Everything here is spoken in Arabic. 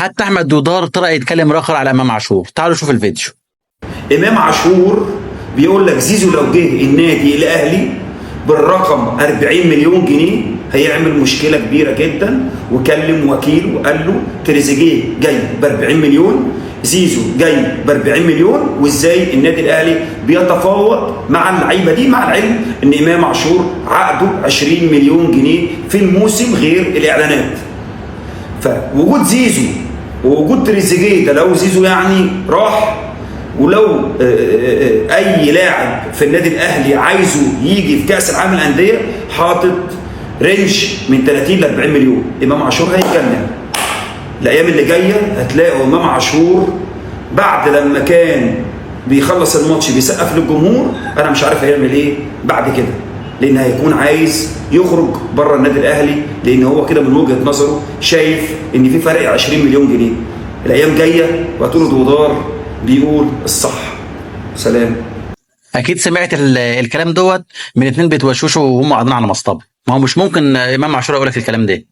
حتى احمد دودار طلع يتكلم راخر على امام عاشور. تعالوا شوف الفيديو. امام عاشور بيقول لك زيزو لو جه النادي الاهلي بالرقم 40 مليون جنيه هيعمل مشكله كبيره جدا، وكلم وكيله وقال له تريزيجيه جاي ب 40 مليون، زيزو جاي ب 40 مليون، وازاي النادي الاهلي بيتفاوض مع اللعيبه دي، مع العلم ان امام عاشور عقده 20 مليون جنيه في الموسم غير الاعلانات. فوجود زيزو ووجود تريزيجيه ده، لو زيزو يعني راح، ولو اي لاعب في النادي الاهلي عايزه يجي في كاس العالم للانديه حاطط رينج من 30 ل 40 مليون، امام عاشور هيتجنن. الايام اللي جايه هتلاقوا امام عاشور بعد لما كان بيخلص الماتش بيسقف للجمهور، انا مش عارف هيعمل ايه بعد كده، لان هيكون عايز يخرج بره النادي الاهلي، لان هو كده من وجهه نظره شايف ان في فرق 20 مليون جنيه. الايام جايه وهتقولوا دودار بيقول الصح. سلام. اكيد سمعت الكلام دوت من اتنين بيتوشوشوا وهم قاعدين على مصطبه. ما هو مش ممكن امام عاشور يقول لك الكلام ده.